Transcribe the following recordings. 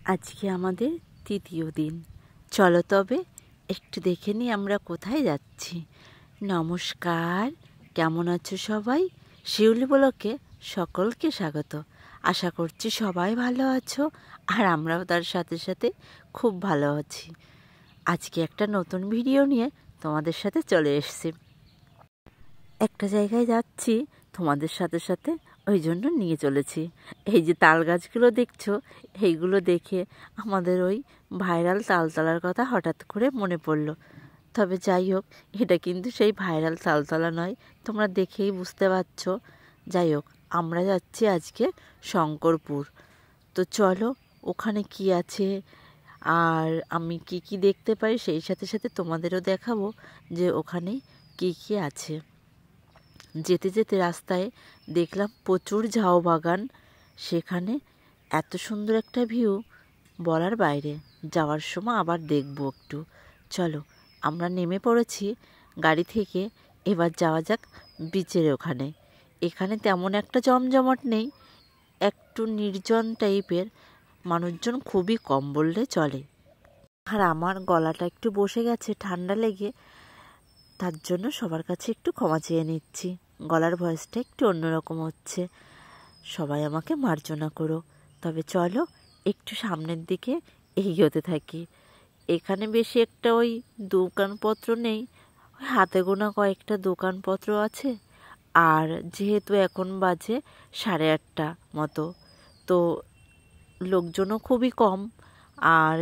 আজকে আমাদের তৃতীয় দিন। চলো তবে একটু দেখে নিই আমরা কোথায় যাচ্ছি। নমস্কার, কেমন আছো সবাই? শিউলি ব্লকে সকলকে স্বাগত। আশা করছি সবাই ভালো আছো, আর আমরাও তার সাথে সাথে খুব ভালো আছি। আজকে একটা নতুন ভিডিও নিয়ে তোমাদের সাথে চলে এসেছি। একটা জায়গায় যাচ্ছি তোমাদের সাথে সাথে, ওই জন্য নিয়ে চলেছি। এই যে তাল গাছগুলো দেখছো, এইগুলো দেখে আমাদের ওই ভাইরাল তালতলার কথা হঠাৎ করে মনে পড়লো। তবে যাই হোক, এটা কিন্তু সেই ভাইরাল তালতলা নয়, তোমরা দেখেই বুঝতে পারছো। যাই হোক, আমরা যাচ্ছি আজকে শঙ্করপুর। তো চলো ওখানে কি আছে আর আমি কি কি দেখতে পাই, সেই সাথে সাথে তোমাদেরও দেখাবো যে ওখানে কি কি আছে। যেতে যেতে রাস্তায় দেখলাম প্রচুর ঝাউ বাগান। সেখানে এত সুন্দর একটা ভিউ বলার বাইরে। যাওয়ার সময় আবার দেখব একটু। চলো, আমরা নেমে পড়েছি গাড়ি থেকে। এবার যাওয়া যাক বিচের ওখানে। এখানে তেমন একটা জমজমাট নেই, একটু নির্জন টাইপের, মানুষজন খুবই কম বললে চলে। আর আমার গলাটা একটু বসে গেছে ঠান্ডা লেগে, তার জন্য সবার কাছে একটু ক্ষমা চেয়ে নিচ্ছি। গলার ভয়েসটা একটু অন্যরকম হচ্ছে, সবাই আমাকে মার্জনা করো। তবে চলো একটু সামনের দিকে এগিয়ে থাকি। এখানে বেশি একটা ওই দোকানপত্র নেই, ওই হাতে গোনা কয়েকটা দোকানপত্র আছে। আর যেহেতু এখন বাজে 8:30 মতো, তো লোকজনও খুবই কম, আর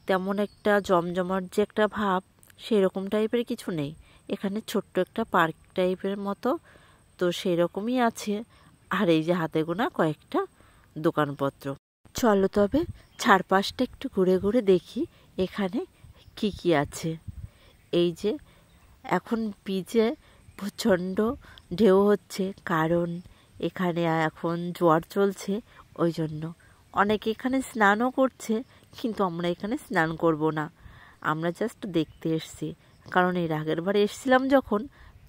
তেমন একটা জমজমাট যে একটা ভাব সেরকম টাইপের কিছু নেই। এখানে ছোট্ট একটা পার্ক টাইপের মতো, তো সেই রকমই আছে। আর এই যে হাতে গোনা কয়েকটা দোকানপত্র। চলো তবে চারপাশটা একটু ঘুরে ঘুরে দেখি এখানে কি কি আছে। এই যে এখন বিচে প্রচণ্ড ঢেউ হচ্ছে, কারণ এখানে এখন জোয়ার চলছে, ওই জন্য অনেকে এখানে স্নানও করছে। কিন্তু আমরা এখানে স্নান করব না, আমরা জাস্ট দেখতে এসেছি। কারণ এর আগের বার এসেছিলাম যখন,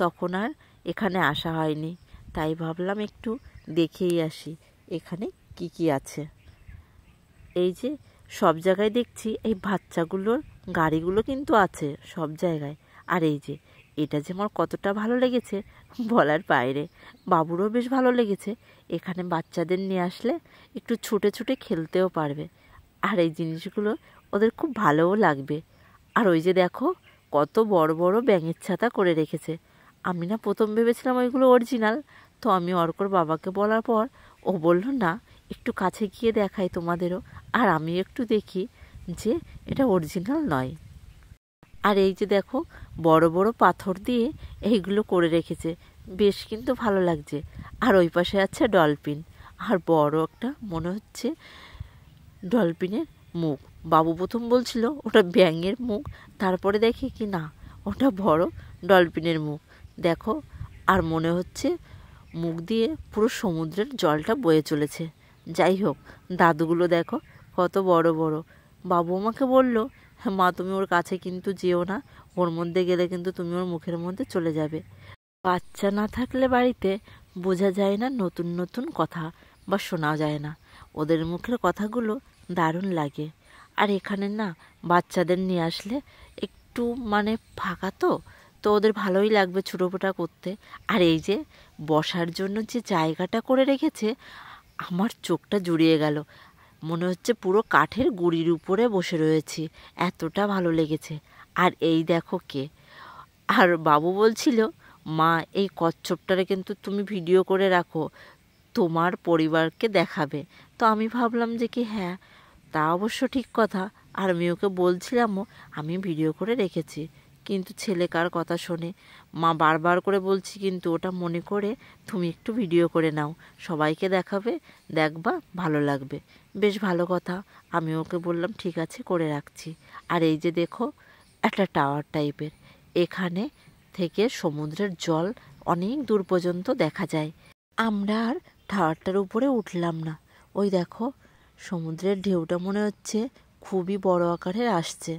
তখন আর এখানে আসা হয়নি, তাই ভাবলাম একটু দেখেই আসি এখানে কি কি আছে। এই যে সব জায়গায় দেখছি এই বাচ্চাগুলোর গাড়িগুলো কিন্তু আছে সব জায়গায়। আর এই যে এটা যে আমার কতটা ভালো লেগেছে বলার বাইরে। বাবুরও বেশ ভালো লেগেছে। এখানে বাচ্চাদের নিয়ে আসলে একটু ছুটে ছুটে খেলতেও পারবে, আর এই জিনিসগুলো ওদের খুব ভালোও লাগবে। আর ওই যে দেখো কত বড় বড় ব্যাঙের ছাতা করে রেখেছে। আমি না প্রথম ভেবেছিলাম ওইগুলো অরিজিনাল, তো আমি অর্কর বাবাকে বলার পর ও বলল না, একটু কাছে গিয়ে দেখাই তোমাদেরও, আর আমি একটু দেখি যে এটা অরিজিনাল নয়। আর এই যে দেখো বড় বড় পাথর দিয়ে এইগুলো করে রেখেছে, বেশ কিন্তু ভালো লাগছে। আর ওই পাশে আছে ডলফিন, আর বড় একটা মনে হচ্ছে ডলফিনের মুখ। বাবু প্রথম বলছিল ওটা ব্যাঙের মুখ, তারপরে দেখি কি না, ওটা বড় ডলফিনের মুখ। দেখো, আর মনে হচ্ছে মুখ দিয়ে পুরো সমুদ্রের জলটা বয়ে চলেছে। যাই হোক, দাদুগুলো দেখো কত বড় বড়। বাবু আমাকে বলল, হ্যাঁ মা, তুমি ওর কাছে কিন্তু যেও না, ওর মধ্যে গেলে কিন্তু তুমি ওর মুখের মধ্যে চলে যাবে। বাচ্চা না থাকলে বাড়িতে বোঝা যায় না নতুন নতুন কথা, বা শোনা যায় না। ওদের মুখের কথাগুলো দারুণ লাগে। আর এখানে না বাচ্চাদের নিয়ে আসলে একটু মানে ফাঁকা, তো তো ওদের ভালোই লাগবে ছোটোফোটা করতে। আর এই যে বসার জন্য যে জায়গাটা করে রেখেছে, আমার চোখটা জুড়িয়ে গেল। মনে হচ্ছে পুরো কাঠের গুঁড়ির উপরে বসে রয়েছি, এতটা ভালো লেগেছে। আর এই দেখো কে, আর বাবু বলছিল, মা এই কচ্ছপটারে কিন্তু তুমি ভিডিও করে রাখো, তোমার পরিবারকে দেখাবে। তো আমি ভাবলাম যে কি হ্যাঁ, তা অবশ্য ঠিক কথা। আর আমি ওকে বলছিলামও আমি ভিডিও করে রেখেছি, কিন্তু ছেলে কার কথা শোনে। মা বারবার করে বলছি, কিন্তু ওটা মনে করে তুমি একটু ভিডিও করে নাও, সবাইকে দেখাবে, দেখবা ভালো লাগবে। বেশ ভালো কথা, আমি ওকে বললাম ঠিক আছে করে রাখছি। আর এই যে দেখো একটা টাওয়ার টাইপের, এখানে থেকে সমুদ্রের জল অনেক দূর পর্যন্ত দেখা যায়। আমরা আর টাওয়ারটার উপরে উঠলাম না। ওই দেখো সমুদ্রের ঢেউটা মনে হচ্ছে খুবই বড় আকারের আসছে।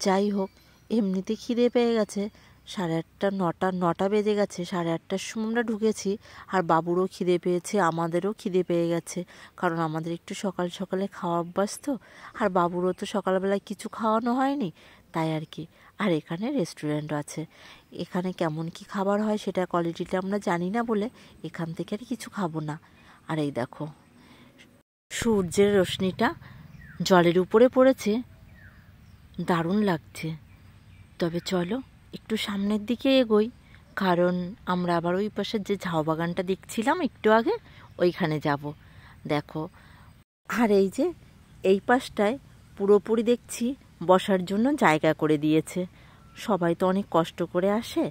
যাই হোক, এমনিতে খিদে পেয়ে গেছে, নটা বেজে গেছে। 8:30টার সময় আমরা ঢুকেছি। আর বাবুরও খিদে পেয়েছে, আমাদেরও খিদে পেয়ে গেছে, কারণ আমাদের একটু সকাল সকালে খাওয়া অভ্যাস তো। আর বাবুরও তো সকালবেলায় কিছু খাওয়ানো হয়নি, তাই আর কি। আর এখানে রেস্টুরেন্ট আছে। এখানে কেমন কি খাবার হয় সেটা কোয়ালিটিটা আমরা জানি না বলে এখান থেকে আর কিছু খাবো না। আর এই দেখো সূর্যের রশ্মিটা জলের উপরে পড়েছে, দারুণ লাগছে। তবে চলো একটু সামনের দিকে এগোই, কারণ আমরা আবার ওই পাশের যে ঝাউ বাগানটা দেখছিলাম একটু আগে, ওইখানে যাব। দেখো, আর এই যে এই পাশটায় পুরোপুরি দেখছি বসার জন্য জায়গা করে দিয়েছে। সবাই তো অনেক কষ্ট করে আসে,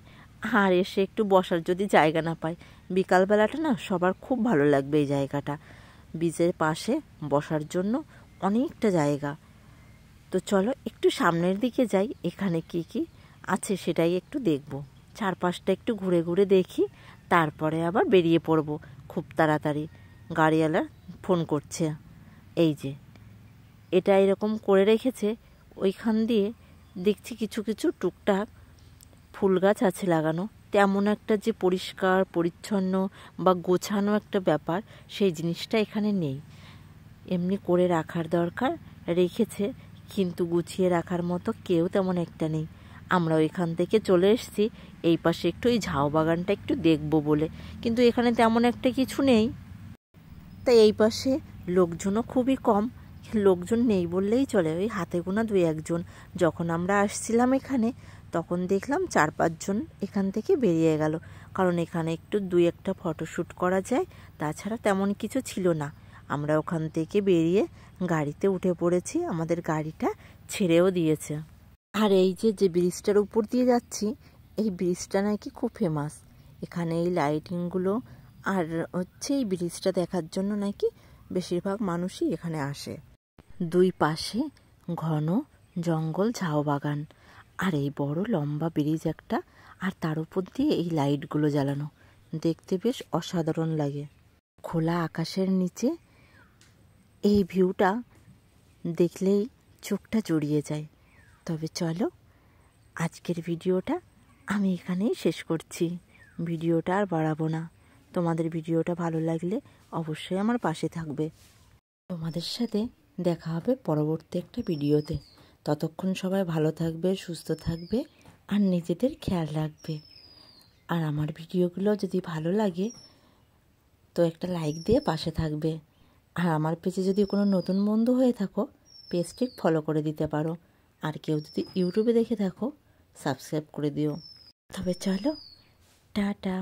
আর এসে একটু বসার যদি জায়গা না পায়, বিকালবেলাটা না সবার খুব ভালো লাগবে এই জায়গাটা। বীজের পাশে বসার জন্য অনেকটা জায়গা। তো চলো একটু সামনের দিকে যাই, এখানে কি কি আছে সেটাই একটু দেখব। চারপাশটা একটু ঘুরে ঘুরে দেখি, তারপরে আবার বেরিয়ে পড়ব খুব তাড়াতাড়ি। গাড়িওয়ালা ফোন করছে। এই যে এটা এরকম করে রেখেছে, ওইখান দিয়ে দেখছি কিছু কিছু টুকটাক ফুল গাছ আছে লাগানো। তেমন একটা যে পরিষ্কার পরিচ্ছন্ন বা গোছানো একটা ব্যাপার, সেই জিনিসটা এখানে নেই। এমনি করে রাখার দরকার, রেখেছে, কিন্তু গুছিয়ে রাখার মতো কেউ তেমন একটা নেই। আমরা ওইখান থেকে চলে এসেছি এই পাশে একটু এই ঝাউ বাগানটা একটু দেখব বলে, কিন্তু এখানে তেমন একটা কিছু নেই। তাই এই পাশে লোকজনও খুবই কম। লোকজন নেই বললেই চলে, ওই হাতে গোনা 2-1 জন। যখন আমরা আসছিলাম এখানে, তখন দেখলাম 4-5 জন এখান থেকে বেরিয়ে গেল, কারণ এখানে একটু 2-একটা ফটোশ্যুট করা যায়, তাছাড়া তেমন কিছু ছিল না। আমরা ওখান থেকে বেরিয়ে গাড়িতে উঠে পড়েছি, আমাদের গাড়িটা ছেড়েও দিয়েছে। আর এই যে যে ব্রিজটার উপর দিয়ে যাচ্ছি, এই ব্রিজটা নাকি খুব ফেমাস। এখানে এই লাইটিংগুলো আর হচ্ছে এই ব্রিজটা দেখার জন্য নাকি বেশিরভাগ মানুষই এখানে আসে। দুই পাশে ঘন জঙ্গল, ঝাউ বাগান, আর এই বড় লম্বা ব্রিজ একটা, আর তার উপর দিয়ে এই লাইটগুলো জ্বালানো, দেখতে বেশ অসাধারণ লাগে। খোলা আকাশের নিচে এই ভিউটা দেখলেই চোখটা জুড়িয়ে যায়। তবে চলো আজকের ভিডিওটা আমি এখানেই শেষ করছি। ভিডিওটা আর বাড়াবো না। তোমাদের ভিডিওটা ভালো লাগলে অবশ্যই আমার পাশে থাকবে। তোমাদের সাথে দেখা হবে পরবর্তী একটা ভিডিওতে। ততক্ষণ সবাই ভালো থাকবে, সুস্থ থাকবে, আর নিজেদের খেয়াল রাখবে। আর আমার ভিডিওগুলো যদি ভালো লাগে তো একটা লাইক দিয়ে পাশে থাকবে। আর আমার পেজে যদি কোনো নতুন বন্ধু হয়ে থাকো, পেজটি ফলো করে দিতে পারো। আর কেউ যদি ইউটিউবে দেখে থাকো, সাবস্ক্রাইব করে দিও। তবে চলো, টাটা।